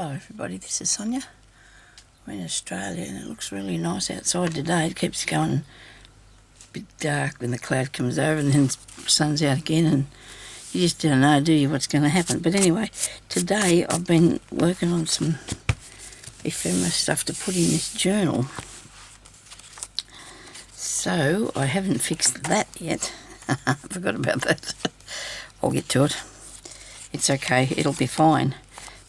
Hello everybody, this is Sonya. We're in Australia and it looks really nice outside today. It keeps going a bit dark when the cloud comes over and then the sun's out again, and you just don't know, do you, what's going to happen. But anyway, today I've been working on some ephemera stuff to put in this journal. So I haven't fixed that yet. I forgot about that. I'll get to it. It's okay, it'll be fine.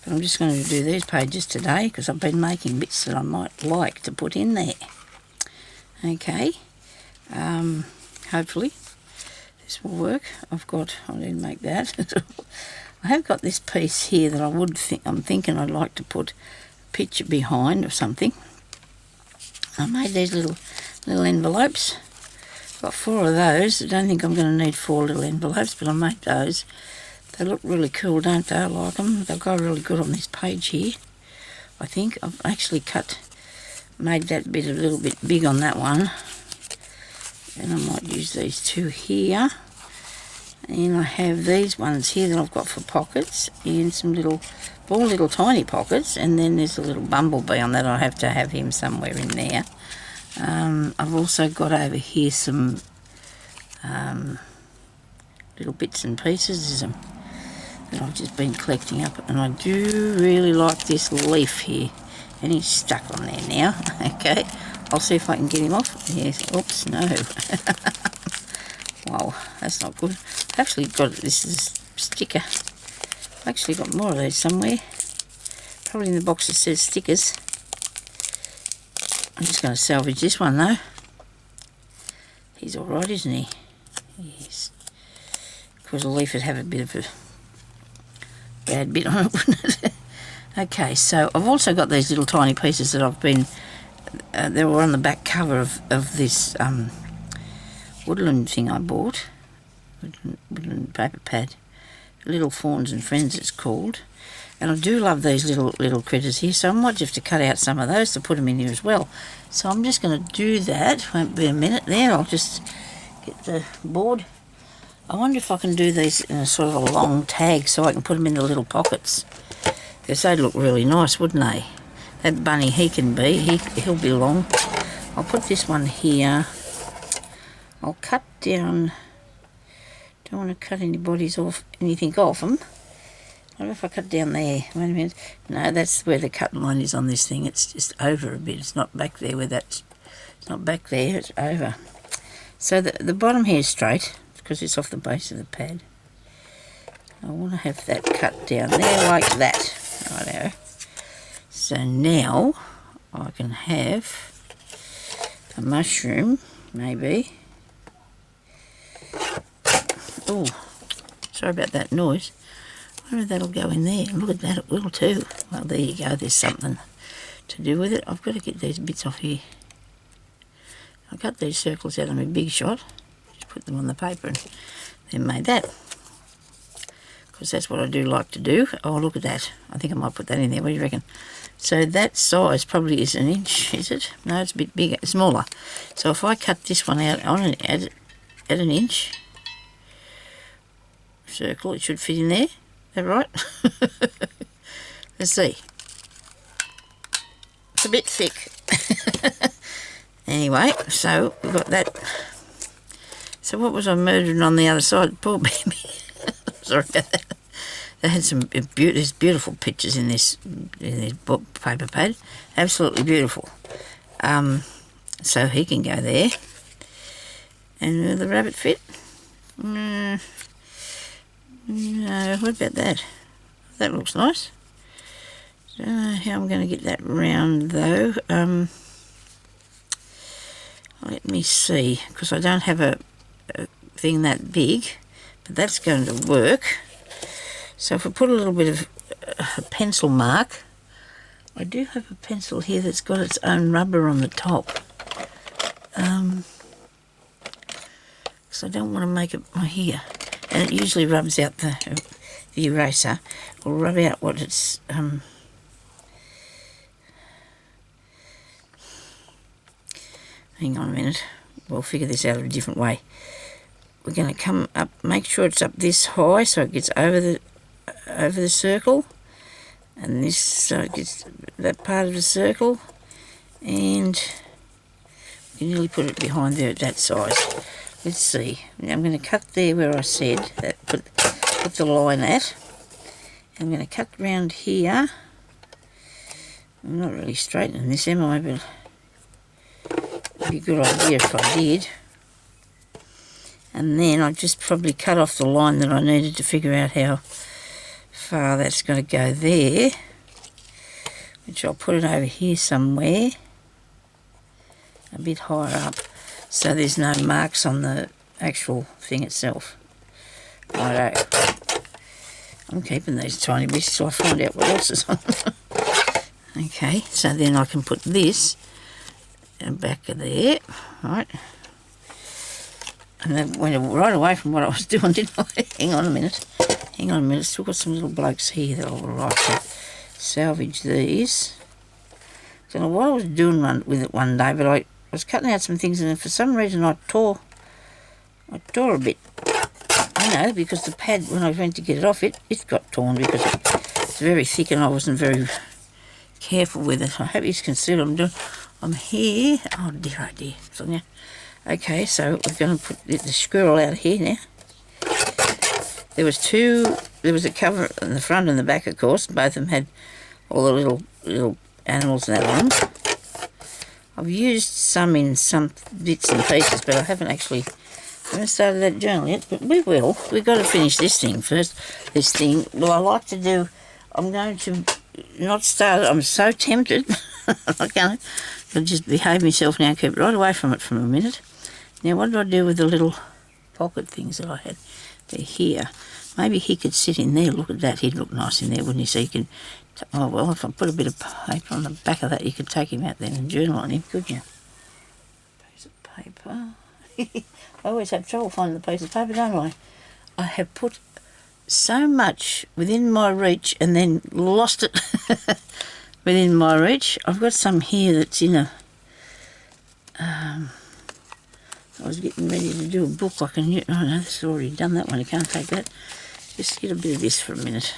But I'm just going to do these pages today because I've been making bits that I might like to put in there. Okay, hopefully this will work. I didn't make that. I have got this piece here that I'm thinking I'd like to put a picture behind or something. I made these little envelopes. Got 4 of those. I don't think I'm going to need 4 little envelopes, but I made those. They look really cool, don't they? I like them. They'll go really good on this page here. I think I've actually made that bit a little bit big on that one. And I might use these 2 here. And I have these ones here that I've got for pockets, and some four little tiny pockets, and then there's a little bumblebee on that. I have to have him somewhere in there. I've also got over here some little bits and pieces that I've just been collecting up, and I do really like this leaf here, and he's stuck on there now. Okay, I'll see if I can get him off. Yes, oops, no. Wow, that's not good. I've actually got this is a sticker. I've actually got more of these somewhere, probably in the box that says stickers. I'm just going to salvage this one though. He's alright, isn't he? Yes. Of course, a leaf would have a bit of a bad bit on it, wouldn't it? Okay, so I've also got these little tiny pieces that I've been... they were on the back cover of this woodland thing I bought. Woodland paper pad. Little Fawns and Friends it's called. And I do love these little critters here, so I might have to cut out some of those to put them in here as well. So I'm just going to do that. Won't be a minute there. I'll just get the board. I wonder if I can do these in a sort of a long tag so I can put them in the little pockets. Because they'd look really nice, wouldn't they? That bunny, he'll be long. I'll put this one here. I'll cut down. Don't want to cut anything off them. I wonder if I cut down there. Wait a minute. No, that's where the cut line is on this thing. It's just over a bit. It's not back there where it's not back there. It's over. So the bottom here is straight because it's off the base of the pad. I want to have that cut down there like that. Righto. So now I can have a mushroom, maybe. Oh, sorry about that noise. I wonder if that'll go in there. Look at that, it will too. Well, there you go. There's something to do with it. I've got to get these bits off here. I cut these circles out on my Big Shot. Just put them on the paper and then made that. Because that's what I do like to do. Oh, look at that. I think I might put that in there. What do you reckon? So that size probably is 1 inch, is it? No, it's a bit bigger, smaller. So if I cut this one out at 1 inch circle, it should fit in there. Is that right? Let's see. It's a bit thick. Anyway, so we've got that. So what was I murdering on the other side? Poor baby. Sorry about that. They had some beautiful pictures in this book paper pad. Absolutely beautiful. So he can go there. And will the rabbit fit? No, what about that? That looks nice. Don't know how I'm going to get that round though. Let me see, because I don't have a thing that big, but that's going to work. So if I put a little bit of a pencil mark, I do have a pencil here that's got its own rubber on the top. So I don't want to make it here. And it usually rubs out the eraser, will rub out what it's... hang on a minute, we'll figure this out a different way. We're going to come up, make sure it's up this high so it gets over the circle, and this, so it gets that part of the circle, and you can nearly put it behind there at that size. Let's see. Now I'm going to cut there where I said that, put the line at. I'm going to cut round here. I'm not really straightening this, am I? But it'd be a good idea if I did. And then I just probably cut off the line that I needed to figure out how far that's got to go there, which I'll put it over here somewhere, a bit higher up, so there's no marks on the actual thing itself. Righto. I'm keeping these tiny bits till I find out what else is on them. Okay, so then I can put this back of there, right? And that went right away from what I was doing, didn't I? Hang on a minute. Still got some little blokes here that I would like to salvage these. Don't know what I was doing with it one day, but I was cutting out some things, and then for some reason I tore a bit. I know, because the pad, when I went to get it off, it got torn because it's very thick and I wasn't very careful with it. I hope you can see what I'm doing. I'm here. Oh dear, Sonya. Okay, so we're going to put the squirrel out here now. There was a cover in the front and the back, of course. Both of them had all the little animals and that on them. I've used some in some bits and pieces, but I haven't started that journal yet, but we will. We've got to finish this thing first. Well, I like to do, I'm going to not start, I'm so tempted. I'm going to just behave myself now, keep right away from it for a minute. Now, what do I do with the little pocket things that I had? They're here. Maybe he could sit in there. Look at that. He'd look nice in there, wouldn't he? So you can, oh, well, if I put a bit of paper on the back of that, you could take him out there and journal on him, couldn't you? Piece of paper. I always have trouble finding the piece of paper, don't I? I have put so much within my reach and then lost it within my reach. I've got some here that's in a... I was getting ready to do a book. I can... Oh, no, this has already done that one. I can't take that. Just get a bit of this for a minute.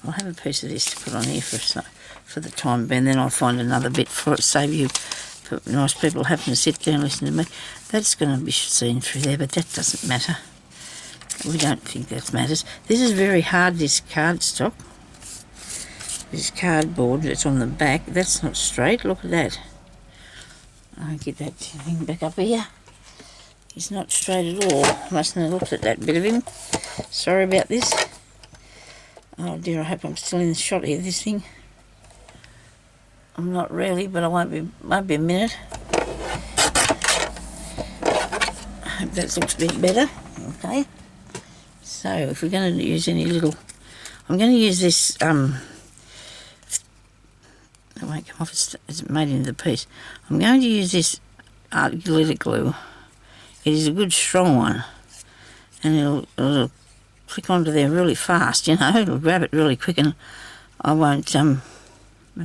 I'll have a piece of this to put on here for the time being, then I'll find another bit for it, save you for nice people having to sit down and listen to me. That's going to be seen through there, but that doesn't matter. We don't think that matters. This is very hard, this cardstock. This cardboard that's on the back, that's not straight. Look at that. I'll get that thing back up here. He's not straight at all. Mustn't have looked at that bit of him. Sorry about this. Oh dear, I hope I'm still in the shot here, this thing. I'm not really, but I won't be a minute. I hope that looks a bit better. Okay. So if we're going to use any little... I'm going to use this... It won't come off, it's made into the piece. I'm going to use this art glitter glue. It is a good strong one. And it'll click onto there really fast, you know. It'll grab it really quick and I won't have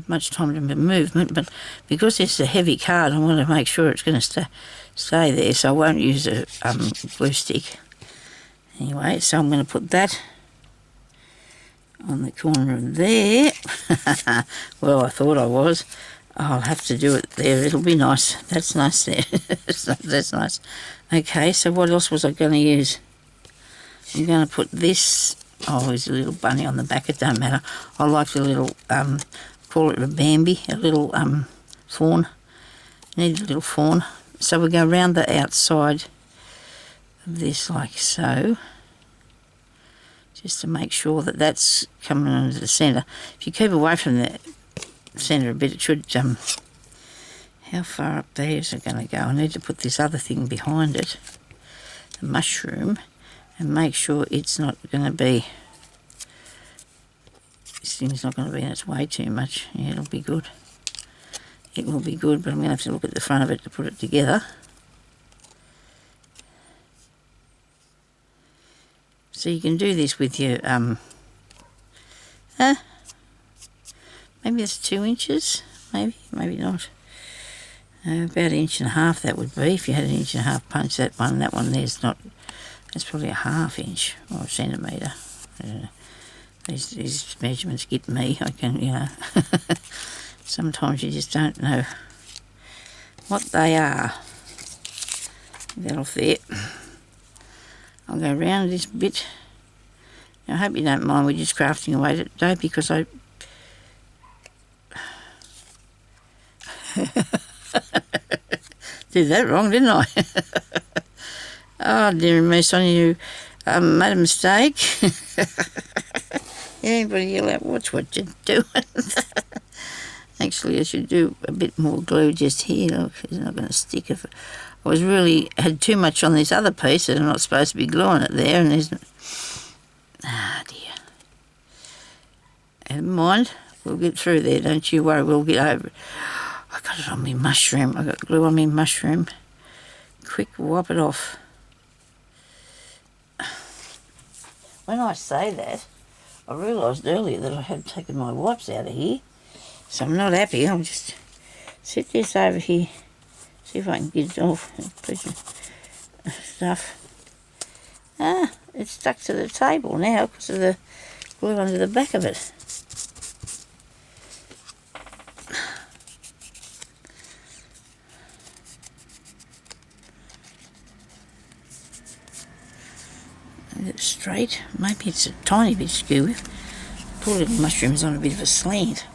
much time to movement, but because it's a heavy card, I want to make sure it's going to stay there, so I won't use a glue stick. Anyway, so I'm going to put that on the corner of there. Well, I thought I was. I'll have to do it there. It'll be nice. That's nice there. That's nice. Okay, so what else was I going to use? I'm going to put this. Oh, there's a little bunny on the back. It don't matter. I like the little, call it a Bambi, a little fawn. Need a little fawn. So we go around the outside of this like so, just to make sure that that's coming into the centre. If you keep away from the centre a bit, it should... how far up there is it going to go? I need to put this other thing behind it, the mushroom, and make sure it's not going to be... This thing's not going to be in its way too much. Yeah, it'll be good. It will be good, but I'm going to have to look at the front of it to put it together. So you can do this with your, maybe it's 2 inches, maybe not. About 1.5 inches that would be, if you had 1.5 inches punch. That one there's not, that's probably a 1/2 inch or a centimetre. These measurements get me. I can, you know, sometimes you just don't know what they are. Get that off there. I'll go around this bit. Now, I hope you don't mind, we're just crafting away today because I... did that wrong, didn't I? Oh, dear me, Sonya, you made a mistake. Anybody yell out, watch what you're doing. Actually, I should do a bit more glue just here. Look, it's not going to stick. If I had too much on this other piece that I'm not supposed to be gluing it there, and there's... Ah, dear. Never mind. We'll get through there, don't you worry. We'll get over it. I got it on my mushroom. I got glue on my mushroom. Quick, wipe it off. When I say that, I realised earlier that I had taken my wipes out of here, so I'm not happy. I'll just set this over here, see if I can get it off. Piece of stuff. Ah, it's stuck to the table now because of the glue under the back of it. It's straight. Maybe it's a tiny bit skew. Poor little mushroom's on a bit of a slant.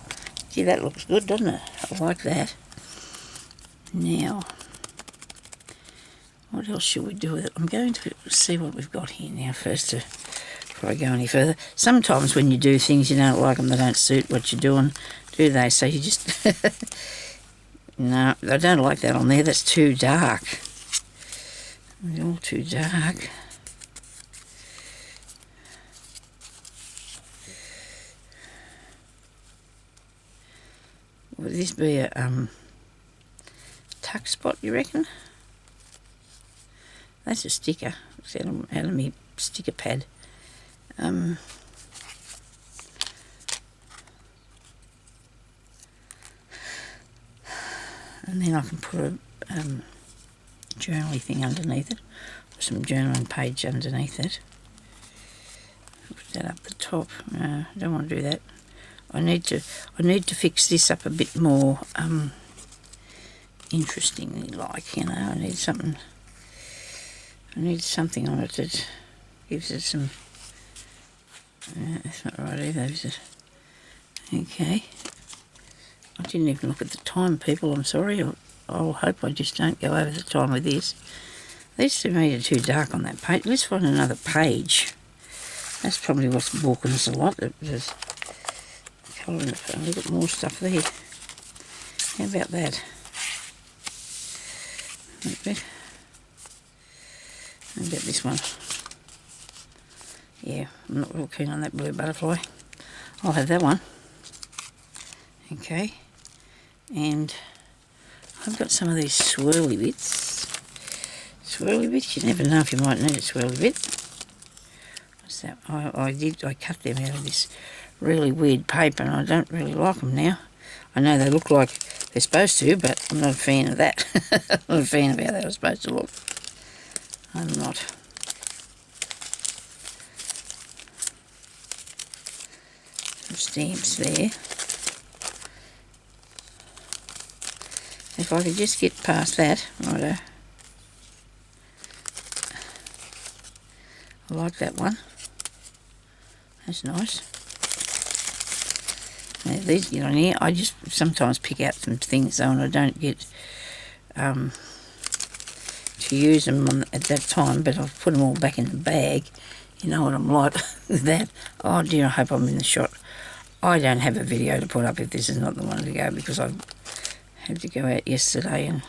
Gee, that looks good, doesn't it? I like that. Now, what else should we do with it? I'm going to see what we've got here now first before I go any further. Sometimes when you do things you don't like them, they don't suit what you're doing, do they? So you just... No, I don't like that on there. That's too dark. It's all too dark. Would this be a tuck spot, you reckon? That's a sticker. It's out of my sticker pad. And then I can put a journaling thing underneath it, or some journaling page underneath it. Put that up the top. No, I don't want to do that. I need to fix this up a bit more interestingly, like, you know. I need something on it that gives it some... that's not right either, is it? Okay. I didn't even look at the time, people. I'm sorry. I'll hope I just don't go over the time with this. These to me are too dark on that page. Let's find another page. That's probably what's balking us a lot. There's colouring the phone. We've got more stuff there. How about that? How about this one? Yeah, I'm not real keen on that blue butterfly. I'll have that one. Okay. And I've got some of these swirly bits. Swirly bits, you never know if you might need a swirly bit. What's that? I cut them out of this really weird paper and I don't really like them now. I know they look like they're supposed to, but I'm not a fan of that. I'm not a fan of how they were supposed to look. I'm not. Some stamps there. If I could just get past that, righto. I like that one. That's nice. Now, these get on here. I just sometimes pick out some things though, and I don't get to use them at that time, but I've put them all back in the bag. You know what I'm like with that. Oh dear, I hope I'm in the shot. I don't have a video to put up if this is not the one to go, because I had to go out yesterday, and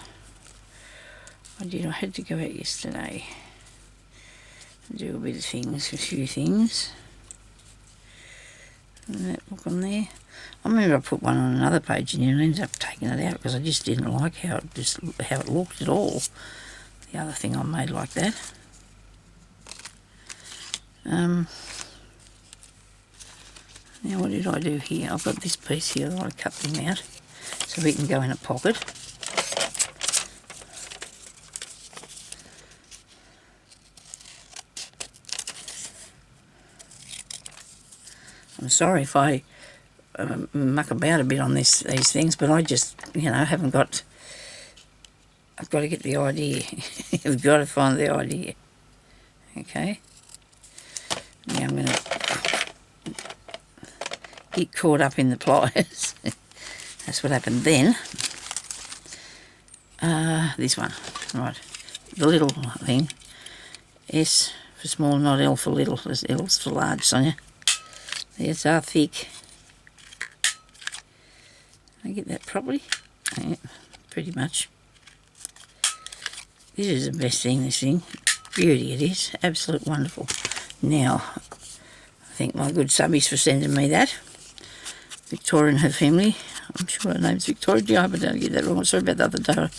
I had to go out yesterday and do a bit of things, a few things. And that look on there. I remember I put one on another page and I ended up taking it out because I just didn't like how it looked at all. The other thing I made like that. Now what did I do here? I've got this piece here that I cut them out so we can go in a pocket. I'm sorry if I muck about a bit on these things, but I just, haven't got... I've got to get the idea. You've got to find the idea. Okay. Now I'm going to get caught up in the pliers. That's what happened then. This one. Right. The little thing. S for small, not L for little. L's for large, Sonya. There's our thick. Did I get that properly? Yeah, pretty much. This is the best thing, this thing. Beauty it is. Absolute wonderful. Now, I thank my good subbies for sending me that. Victoria and her family. I'm sure her name's Victoria. Gee, I hope I don't get that wrong. Sorry about the other day. I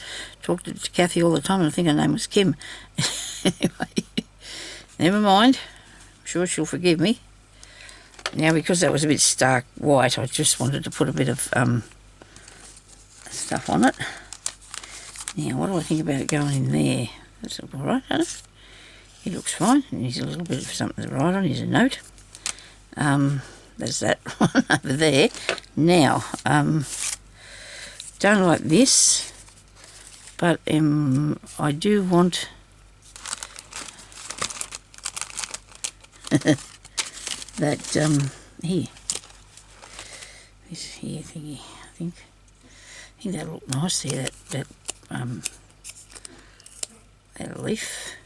talked to Kathy all the time and I think her name was Kim. Anyway, never mind. I'm sure she'll forgive me. Now, because that was a bit stark white, I just wanted to put a bit of stuff on it. Now, what do I think about it going in there? That's all right, doesn't it? It looks fine. There's a little bit of something to write on. Here's a note. There's that one over there. Now, don't like this, but I do want that here. This here thingy. I think that'll look nice there. That leaf.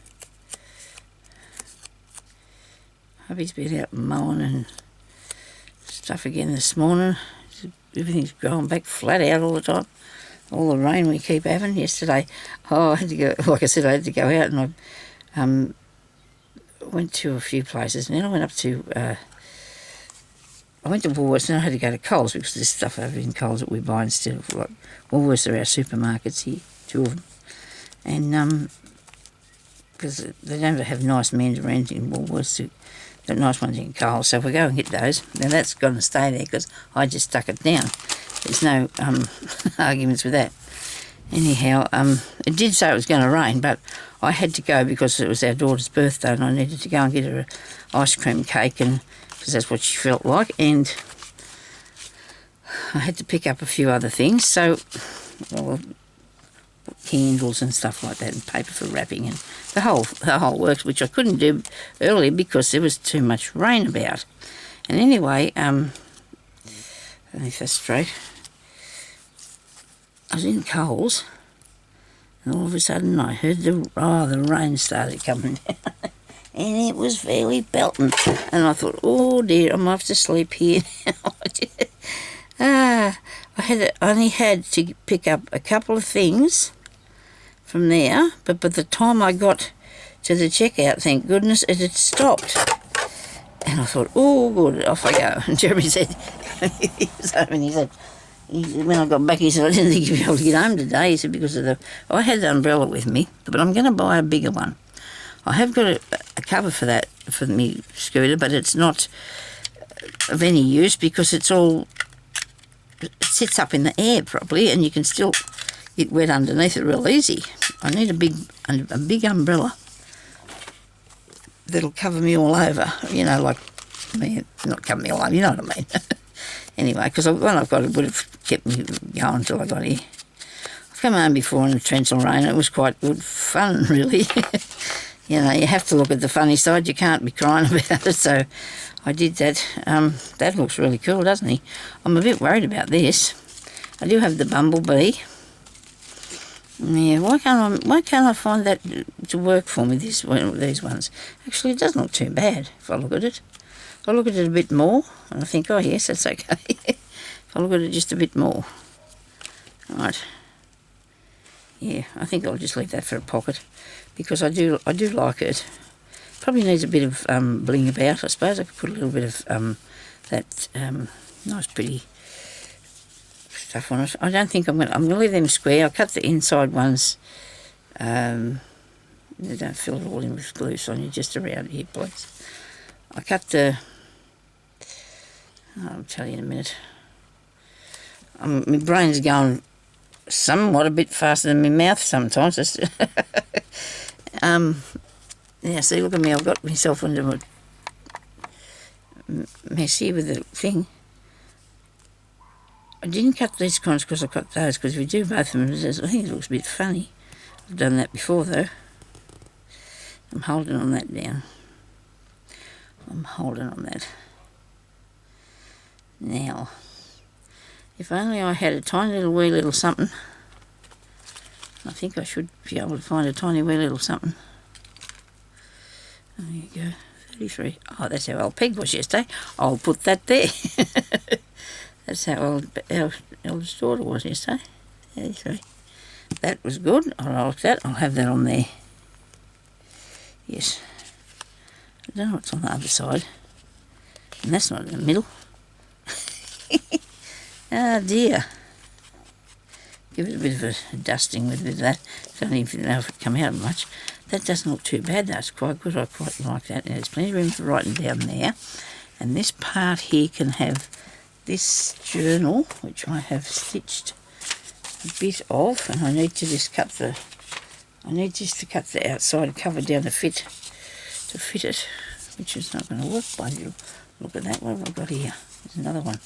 Hubby's been out mowing and stuff again this morning. Everything's growing back flat out all the time. All the rain we keep having. Yesterday, I had to go, like I said, I had to go out and I went to a few places and then I went up to, I went to Woolworths and I had to go to Coles because there's stuff over in Coles that we buy instead of, like, Woolworths are our supermarkets here, 2 of them. And because they don't have nice mandarins in Woolworths, they're nice ones in Coles. So if we go and get those, now that's got to stay there because I just stuck it down. There's no arguments with that. Anyhow, it did say it was going to rain, but I had to go because it was our daughter's birthday and I needed to go and get her an ice cream cake and because that's what she felt like, and I had to pick up a few other things, so candles and stuff like that and paper for wrapping and the whole works, which I couldn't do earlier because there was too much rain about. And anyway, I don't know if that's straight. I was in Coles and all of a sudden I heard the rain started coming down and it was fairly belting and I thought, oh dear, I might have to sleep here now. I only had to pick up a couple of things from there, but by the time I got to the checkout, thank goodness, it had stopped. And I thought, oh good, off I go. And Jeremy said, he was home and he said, when I got back, he said, I didn't think you'd be able to get home today. He said, because of I had the umbrella with me, but I'm going to buy a bigger one. I have got a cover for that, for me scooter, but it's not of any use because it sits up in the air properly and you can still get wet underneath it real easy. I need a big umbrella that'll cover me all over, like, not cover me all over, you know what I mean. Anyway, because one I've got, it would have kept me going until I got here. I've come home before in the torrential rain. It was quite good fun, really. You have to look at the funny side. You can't be crying about it, so I did that. That looks really cool, doesn't he? I'm a bit worried about this. I do have the bumblebee. Yeah, why can't I find that to work for me, these ones? Actually, it doesn't look too bad if I look at it. If I look at it a bit more, and I think, oh yes, that's okay. If I look at it just a bit more. Right. Yeah, I think I'll just leave that for a pocket because I do like it. Probably needs a bit of bling about, I suppose. I could put a little bit of that nice pretty stuff on it. I don't think I'm going to leave them square. I'll cut the inside ones. Don't fill it all in with glue, Sonya, just around here, please. I cut the... I'll tell you in a minute. My brain's going somewhat a bit faster than my mouth sometimes. Yeah, see, look at me. I've got myself into mess here with the thing. I didn't cut these corners because I cut those, because if you do both of them, I think it looks a bit funny. I've done that before though. I'm holding on that down. I'm holding on that. Now, if only I had a tiny little wee little something. I think I should be able to find a tiny wee little something. There you go, 33. Oh, that's how old Peg was yesterday. I'll put that there. That's how old our eldest daughter was yesterday. 33. That was good. I like that. I'll have that on there. Yes. I don't know what's on the other side. And that's not in the middle. Oh dear. Give it a bit of a dusting with a bit of that. Don't even know if it come out much. That doesn't look too bad. That's quite good. I quite like that. And there's plenty of room for writing down there. And this part here can have this journal, which I have stitched a bit of, and I need to just cut the outside cover down to fit it, which is not going to work. But look at that. What have I got here? There's another one.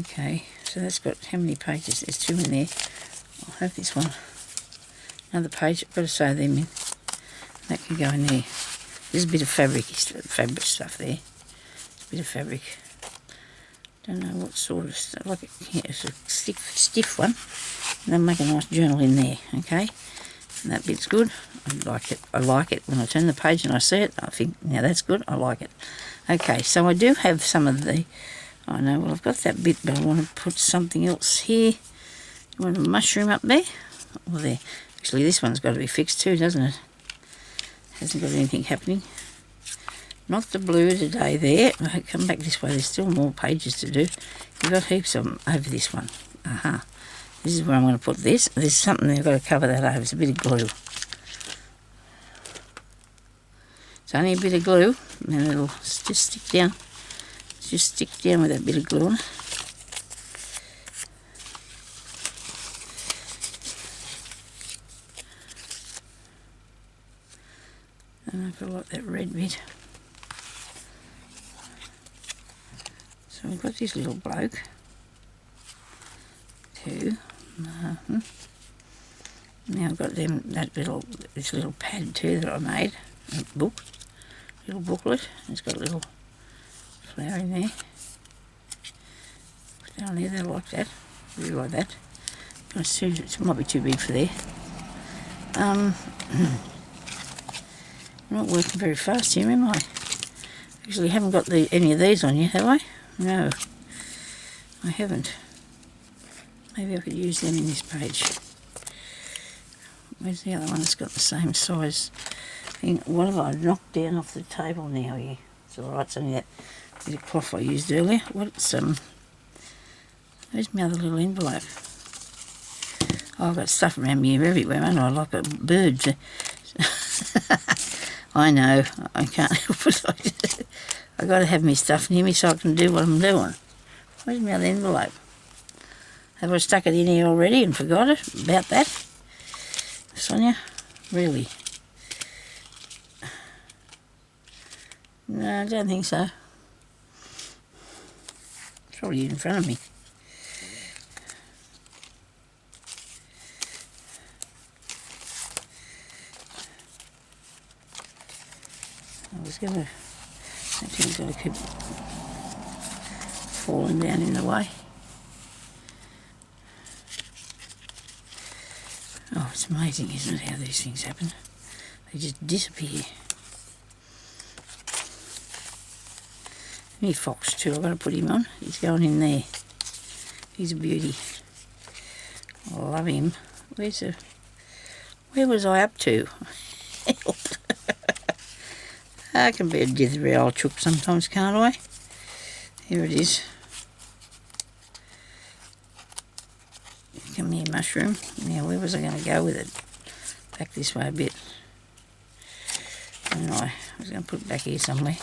Okay, so that's got how many pages? There's 2 in there. I'll have this one. Another page. I've got to sew them in. That can go in there. There's a bit of fabric stuff there. It's a bit of fabric. Don't know what sort of stuff. Like it's a stiff one. And then make a nice journal in there. Okay, and that bit's good. I like it. I like it. When I turn the page and I see it, I think, now that's good. I like it. Okay, so I do have some of the. I know. Well, I've got that bit, but I want to put something else here. You want a mushroom up there? Or there. Actually, this one's got to be fixed too, doesn't it? Hasn't got anything happening. Not the blue today there. I'll come back this way. There's still more pages to do. You've got heaps of them over this one. Aha. This is where I'm going to put this. There's something there. I've got to cover that over. It's a bit of glue. It's only a bit of glue. And then it'll just stick down. Just stick down with that bit of glue on it. And I've got like that red bit. So we've got this little bloke. 2. Now I've got this little pad too that I made. A little booklet. It's got a little flower in there. Down there, they like that. Really like that. It might be too big for there. I'm not working very fast here, am I? Actually, haven't got any of these on yet, have I? No, I haven't. Maybe I could use them in this page. Where's the other one that's got the same size thing? What have I knocked down off the table now here? It's alright, it's only that bit of cloth I used earlier. Where's my other little envelope? Oh, I've got stuff around me everywhere, haven't I? Like a bird. I know, I can't help it. I've got to have my stuff near me so I can do what I'm doing. Where's my other envelope? Have I stuck it in here already and forgot about that? Sonya? Really? No, I don't think so. It's probably in front of me. I was going to... That thing's got to keep falling down in the way. Oh, it's amazing, isn't it, how these things happen? They just disappear. Me fox too, I've got to put him on. He's going in there. He's a beauty. I love him. Where was I up to? Help. I can be a dithery old chook sometimes, can't I? Here it is. Come here, mushroom. Now, where was I going to go with it? Back this way a bit. And I was going to put it back here somewhere.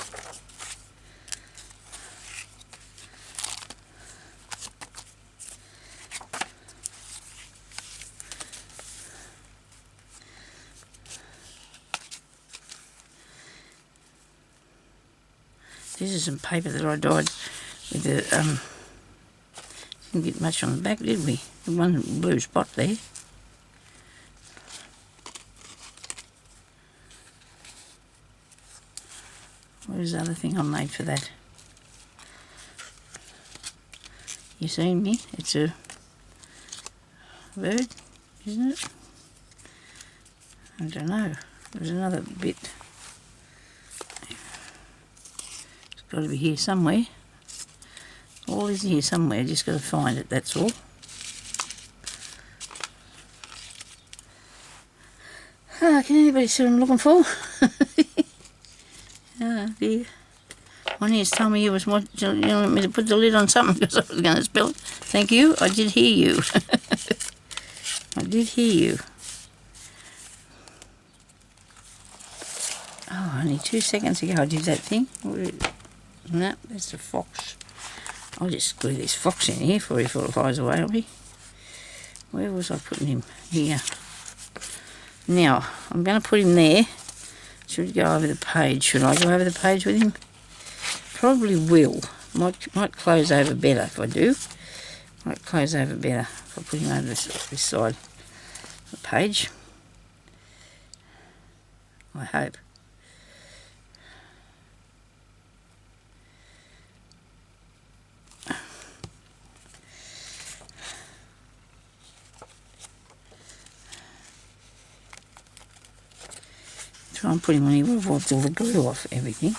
This is some paper that I dyed with the, didn't get much on the back, did we? The one blue spot there. Where's the other thing I made for that? You seen me? It's a bird, isn't it? I don't know. There's another bit. It's got to be here somewhere. All is here somewhere, just got to find it, that's all. Ah, can anybody see what I'm looking for? Oh dear. One year's told me you want me to put the lid on something because I was going to spill it. Thank you, I did hear you. I did hear you. Oh, only 2 seconds ago I did that thing. No, that's the fox. I'll just glue this fox in here before he flies away, will he? Where was I putting him? Here. Now, I'm going to put him there. Should go over the page. Should I go over the page with him? Probably will. Might close over better if I do. Might close over better if I put him over this side of the page. I hope. Try and put him on here. We've wiped all the glue off everything.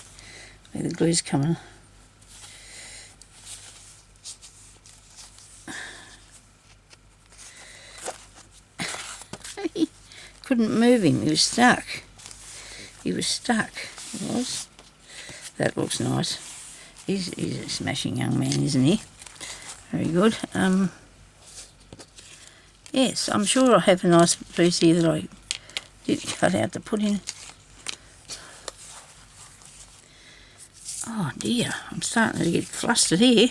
Where the glue's coming. He couldn't move him. He was stuck. He was stuck. He was. That looks nice. He's a smashing young man, isn't he? Very good. Yes, I'm sure I have a nice piece here that I did cut out to put in. Oh dear, I'm starting to get flustered here.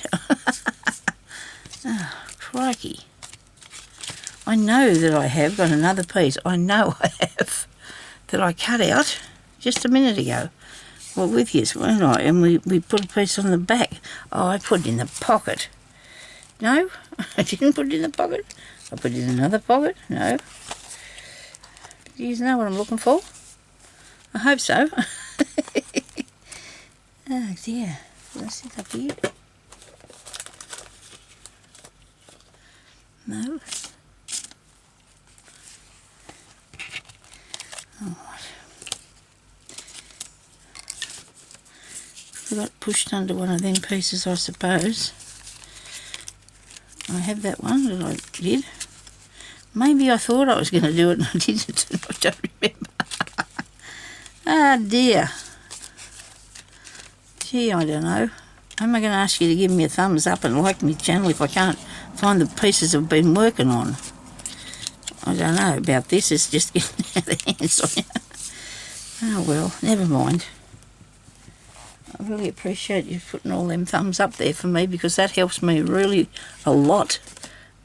Oh, crikey. I know that I have got another piece. I know I have. That I cut out just a minute ago. Well, with you, weren't I? And we put a piece on the back. Oh, I put it in the pocket. No, I didn't put it in the pocket. I put it in another pocket. No. Do you know what I'm looking for? I hope so. Oh dear, let's sit up here. No. Alright. I got pushed under one of them pieces, I suppose. I have that one that I did. Maybe I thought I was going to do it and I didn't. I don't remember. Ah dear. Gee, I don't know. How am I going to ask you to give me a thumbs up and like my channel if I can't find the pieces I've been working on? I don't know about this. It's just getting out of hand, Sonya. Oh well, never mind. I really appreciate you putting all them thumbs up there for me because that helps me really a lot.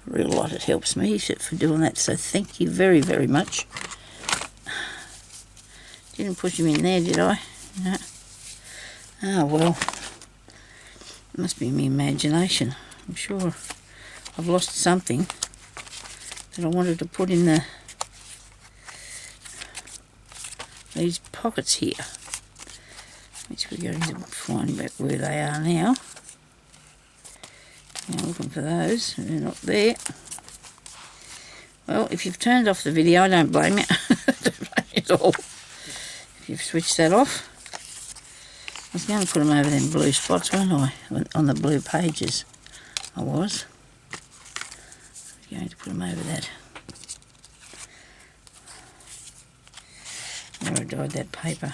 A real lot it helps me for doing that. So thank you very, very much. Didn't push him in there, did I? No. Oh well, it must be my imagination. I'm sure I've lost something that I wanted to put in these pockets here, which we're going to find back where they are now. Now looking for those, they're not there. Well, if you've turned off the video, I don't blame you. I don't blame you at all. If you've switched that off. I was going to put them over them blue spots, weren't I? On the blue pages. I was. Going to put them over that. Where I dyed that paper.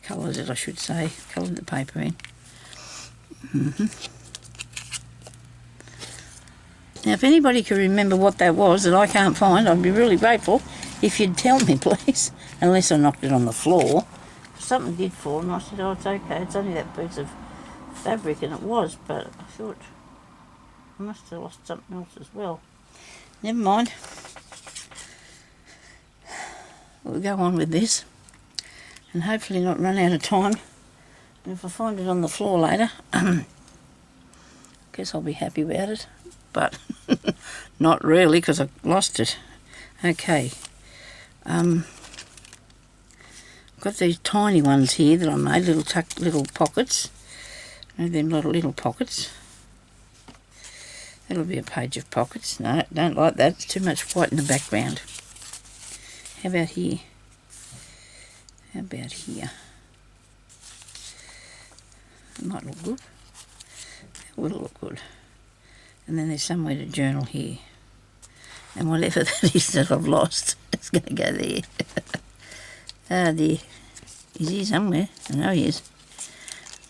Coloured it, I should say. Coloured the paper in. Now, if anybody can remember what that was that I can't find, I'd be really grateful if you'd tell me, please. Unless I knocked it on the floor. Something did fall and I said, oh, it's okay, it's only that piece of fabric, and it was, but I thought I must have lost something else as well. Never mind. We'll go on with this and hopefully not run out of time If I find it on the floor later, guess I'll be happy about it. But not really, because I lost it. Okay. Got these tiny ones here that I made, little pockets. And them little pockets. That'll be a page of pockets. No, don't like that. It's too much white in the background. How about here? How about here? It might look good. It will look good. And then there's somewhere to journal here. And whatever that is that I've lost, it's going to go there. Ah dear. He's here somewhere. I know he is.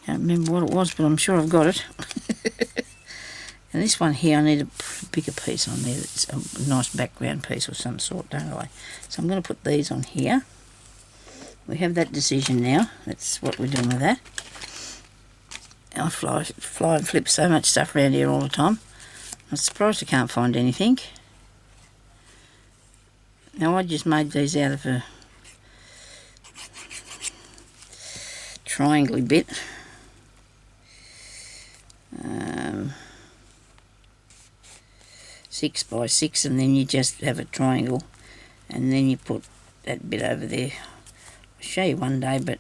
Can't remember what it was, but I'm sure I've got it. And this one here, I need a bigger piece on there. That's a nice background piece of some sort, don't I? So I'm going to put these on here. We have that decision now. That's what we're doing with that. I fly and flip so much stuff around here all the time. I'm surprised I can't find anything. Now I just made these out of a triangle bit. 6 by 6, and then you just have a triangle, and then you put that bit over there. I'll show you one day, but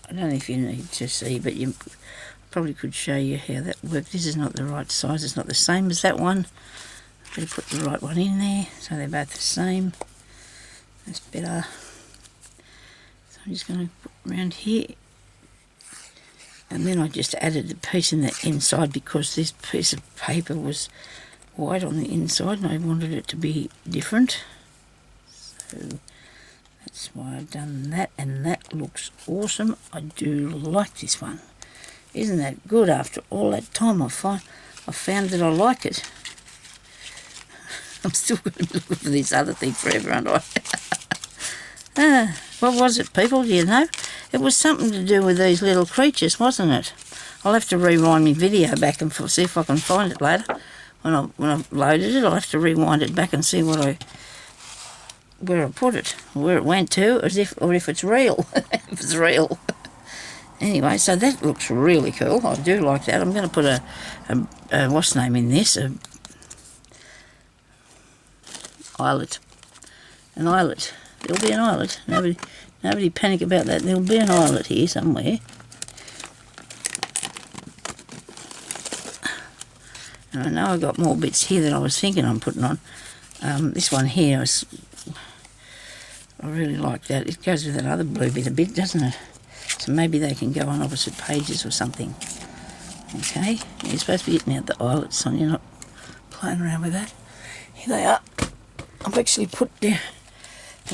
I don't know if you need to see, but you probably could show you how that works. This is not the right size, it's not the same as that one. Better put the right one in there, so they're both the same. That's better. So I'm just going to put around here. And then I just added the piece in the inside because this piece of paper was white on the inside and I wanted it to be different. So that's why I've done that, and that looks awesome. I do like this one. Isn't that good? After all that time I found that I like it. I'm still going to be looking for this other thing forever, aren't I? What was it, people? Do you know? It was something to do with these little creatures, wasn't it? I'll have to rewind my video back and see if I can find it later. When I've loaded it, I'll have to rewind it back and see where I put it, where it went to, or if it's real. If it's real. Anyway, so that looks really cool. I do like that. I'm going to put a what's the name in this? An eyelet. There'll be an eyelet. Nobody panic about that. There'll be an eyelet here somewhere. And I know I got more bits here than I was thinking I'm putting on. This one here, I really like that. It goes with that other blue bit a bit, doesn't it? So maybe they can go on opposite pages or something. Okay, you're supposed to be getting out the eyelets, Sonya, you're not playing around with that. Here they are. I've actually put them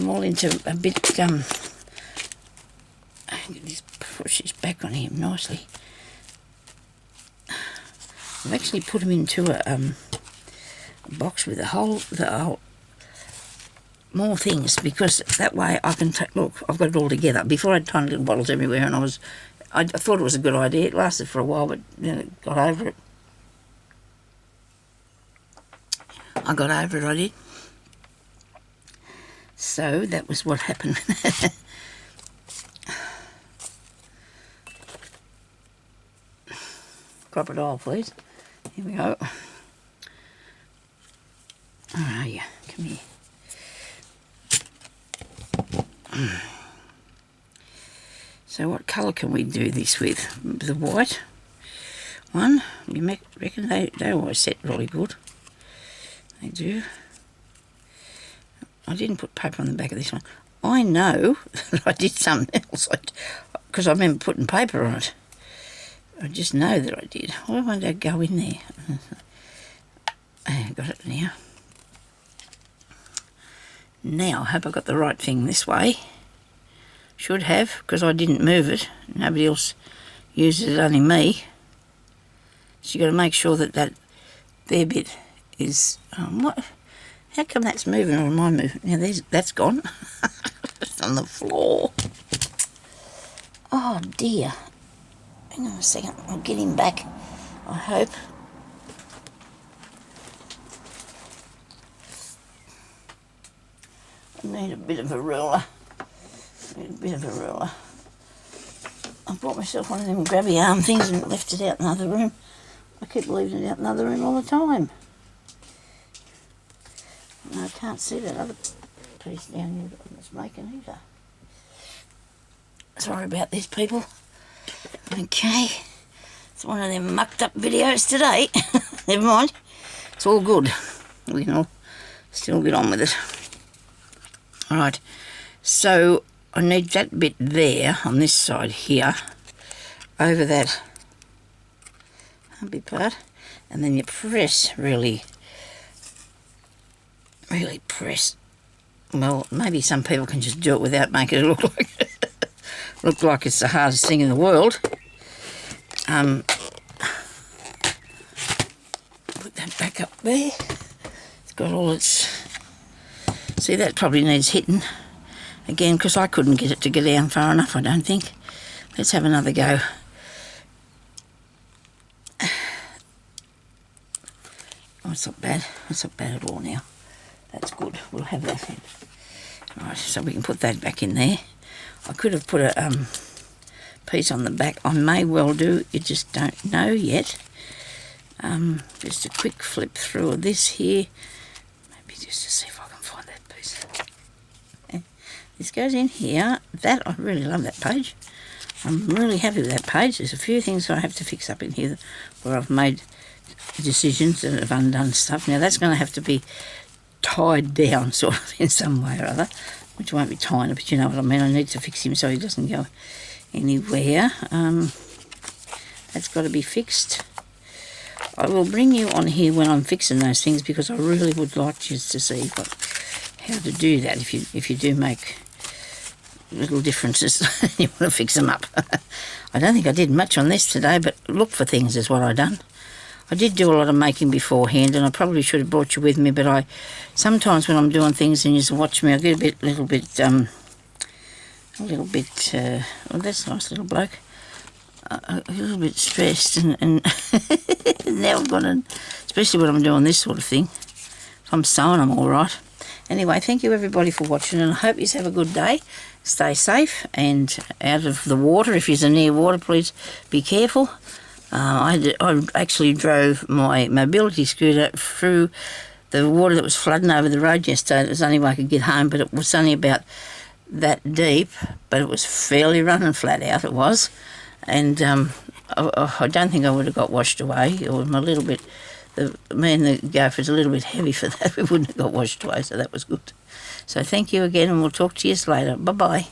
all into a bit, just push this back on him nicely. I've actually put them into a box with the whole more things, because that way I can look, I've got it all together. Before I had tiny little bottles everywhere, and I thought it was a good idea. It lasted for a while, but then I got over it. I did. So that was what happened. Crocodile, please. Here we go. Where are you? Come here. So what colour can we do this with? The white one? You reckon they always set really good. They do. I didn't put paper on the back of this one. I know that I did something else because I remember putting paper on it. I just know that I did. Why won't that go in there? I got it now. Now, I hope I got the right thing this way. Should have, because I didn't move it. Nobody else uses it, only me. So you've got to make sure that their bit is... what? How come that's moving or am I moving? Now, that's gone. It's on the floor. Oh, dear. Hang on a second. I'll get him back, I hope. I need a bit of a ruler. I'll bought myself one of them grabby arm things and left it out in the other room. I keep leaving it out in the other room all the time. And I can't see that other piece down here that I was making either. Sorry about this, people. Okay. It's one of them mucked up videos today. Never mind. It's all good. We can all still get on with it. Alright. So I need that bit there on this side here over that humpy part, and then you press really press. Well, maybe some people can just do it without making it look like it's the hardest thing in the world. Put that back up there. It's got all its... See, that probably needs hitting again because I couldn't get it to go down far enough, I don't think. Let's have another go. Oh, it's not bad. It's not bad at all now. That's good. We'll have that in. Right, so we can put that back in there. I could have put a piece on the back. I may well do. You just don't know yet. Just a quick flip through of this here. Maybe just to see if I can find that piece. Okay. This goes in here. That, I really love that page. I'm really happy with that page. There's a few things I have to fix up in here where I've made decisions that have undone stuff. Now that's going to have to be tied down sort of in some way or other, which won't be tiny, but you know what I mean. I need to fix him so he doesn't go anywhere. That's got to be fixed. I will bring you on here when I'm fixing those things because I really would like you to see how to do that if you do make little differences you want to fix them up. I don't think I did much on this today, but look for things is what I done. I did do a lot of making beforehand, and I probably should have brought you with me, but I sometimes when I'm doing things and you just watch me, I get a little bit, oh, that's a nice little bloke, a little bit stressed, and now I've got to, especially when I'm doing this sort of thing. If I'm sewing, I'm all right. Anyway, thank you everybody for watching, and I hope you have a good day. Stay safe and out of the water. If you're near water, please be careful. I actually drove my mobility scooter through the water that was flooding over the road yesterday. It was the only way I could get home, but it was only about that deep, but it was fairly running flat out, it was. And I don't think I would have got washed away, or I'm a little bit, me and the gopher's a little bit heavy for that. We wouldn't have got washed away, so that was good. So thank you again, and we'll talk to you later. Bye-bye.